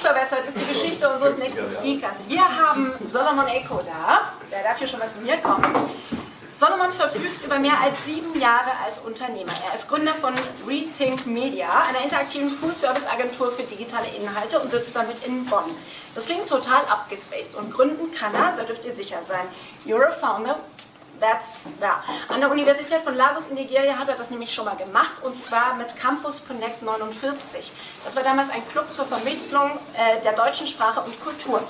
verwässert ist die Geschichte unseres nächsten Speakers. Wir haben Solomon Eko da, der darf hier schon mal zu mir kommen. Solomon verfügt über mehr als 7 Jahre als Unternehmer. Er ist Gründer von Rethink Media, einer interaktiven Full-Service-Agentur für digitale Inhalte und sitzt damit in Bonn. Das klingt total abgespaced und gründen kann er, da dürft ihr sicher sein. You're a founder. An der Universität von Lagos in Nigeria hat er das nämlich schon mal gemacht, und zwar mit Campus Connect 49. Das war damals ein Club zur Vermittlung der deutschen Sprache und Kultur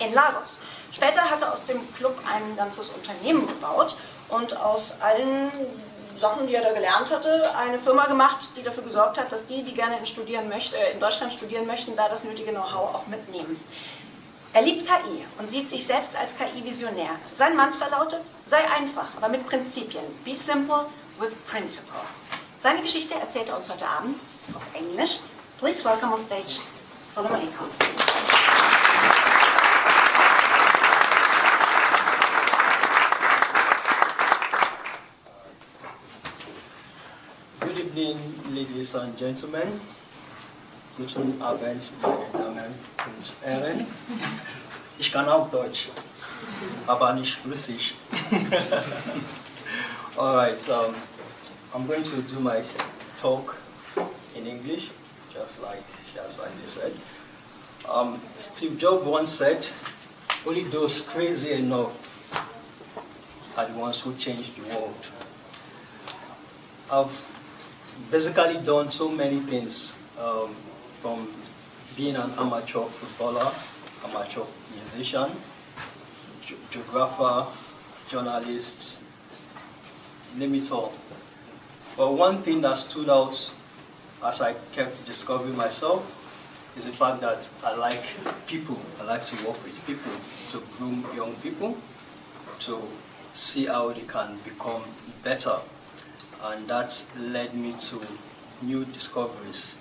in Lagos. Später hat er aus dem Club ein ganzes Unternehmen gebaut und aus allen Sachen, die er da gelernt hatte, eine Firma gemacht, die dafür gesorgt hat, dass die gerne in Deutschland studieren möchten, da das nötige Know-how auch mitnehmen. Er liebt KI und sieht sich selbst als KI-Visionär. Sein Mantra lautet, sei einfach, aber mit Prinzipien. Be simple with principle. Seine Geschichte erzählt er uns heute Abend auf Englisch. Please welcome on stage Solomon Eko. Good evening, ladies and gentlemen. Guten Abend, meine Damen und Herren. Ich kann auch Deutsch, aber nicht Russisch. Alright, I'm going to do my talk in English, just like they said. Steve Jobs once said, only those crazy enough are the ones who change the world. I've basically done so many things. From being an amateur footballer, amateur musician, geographer, journalist, name it all. But one thing that stood out as I kept discovering myself is the fact that I like people. I like to work with people, to groom young people, to see how they can become better. And that led me to new discoveries.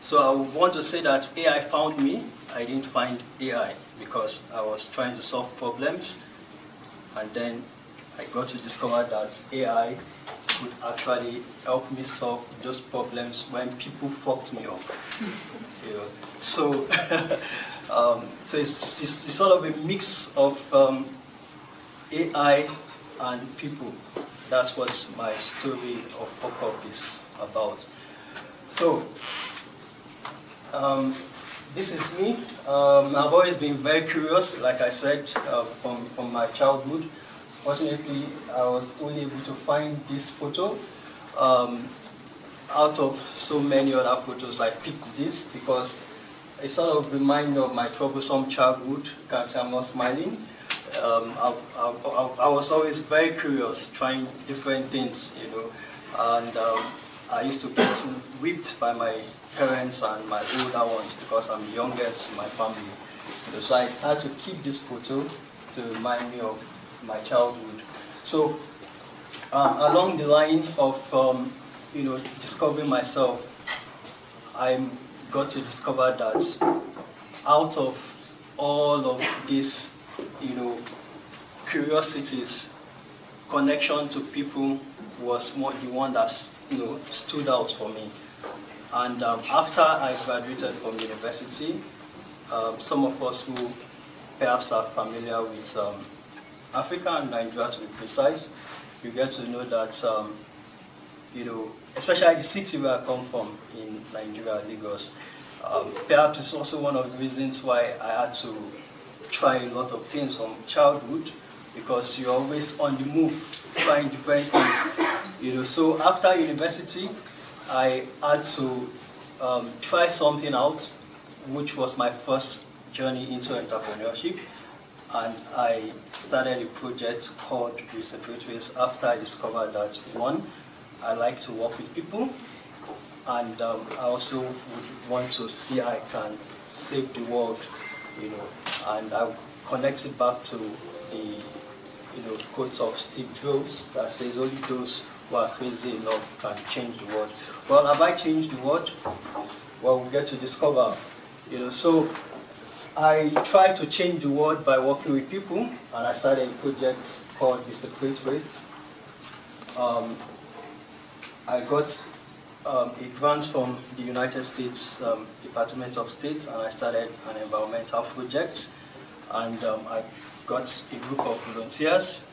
So I want to say that AI found me. I didn't find AI because I was trying to solve problems, and then I got to discover that AI could actually help me solve those problems when people fucked me up. You know? So, so it's sort of a mix of AI and people. That's what my story of Fuckup is about. So. This is me. I've always been very curious, like I said, from my childhood. Fortunately, I was only able to find this photo. Out of so many other photos, I picked this because it sort of reminds me of my troublesome childhood. You can see I'm not smiling. I was always very curious, trying different things, you know, and I used to get whipped by my parents and my older ones because I'm the youngest in my family. So I had to keep this photo to remind me of my childhood. So along the line of discovering myself, I got to discover that out of all of these curiosities, connection to people was the one that stood out for me. And after I graduated from university, some of us who perhaps are familiar with Africa and Nigeria, to be precise, you get to know that, especially the city where I come from in Nigeria, Lagos, perhaps it's also one of the reasons why I had to try a lot of things from childhood, because you're always on the move, trying different things. So after university, I had to try something out, which was my first journey into entrepreneurship. And I started a project called Reciprocate after I discovered that, one, I like to work with people, and I also would want to see how I can save the world, and I connect it back to the quote of Steve Jobs that says only those who are crazy enough can change the world. Well, have I changed the world? Well, we get to discover. So I tried to change the world by working with people, and I started a project called Reciprocate. I got a grant from the United States Department of State, and I started an environmental project. And I got a group of volunteers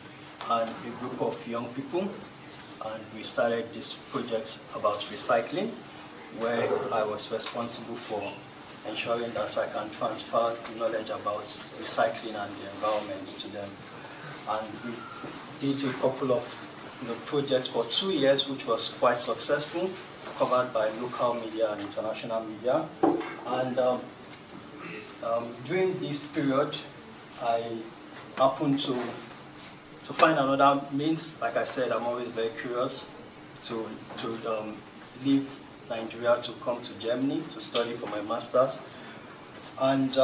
and a group of young people, and we started this project about recycling, where I was responsible for ensuring that I can transfer the knowledge about recycling and the environment to them. And we did a couple of projects for 2 years, which was quite successful, covered by local media and international media. And during this period, I happened to find another means. Like I said, I'm always very curious to leave Nigeria to come to Germany to study for my master's. And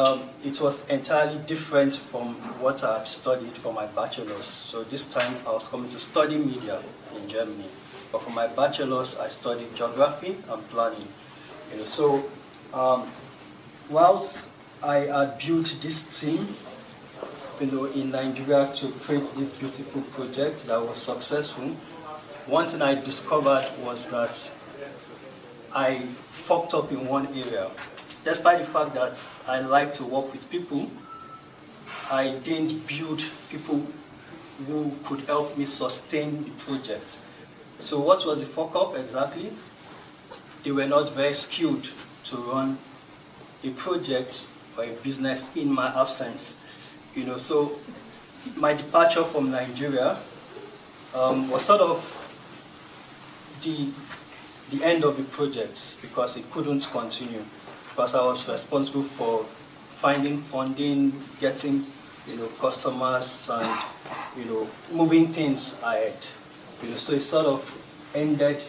it was entirely different from what I had studied for my bachelor's. So this time I was coming to study media in Germany. But for my bachelor's, I studied geography and planning. So whilst I had built this team, in Nigeria to create this beautiful project that was successful, one thing I discovered was that I fucked up in one area. Despite the fact that I like to work with people, I didn't build people who could help me sustain the project. So what was the fuck up exactly? They were not very skilled to run a project or a business in my absence. So my departure from Nigeria was sort of the end of the project, because it couldn't continue, because I was responsible for finding funding, getting customers, and moving things ahead. So it sort of ended the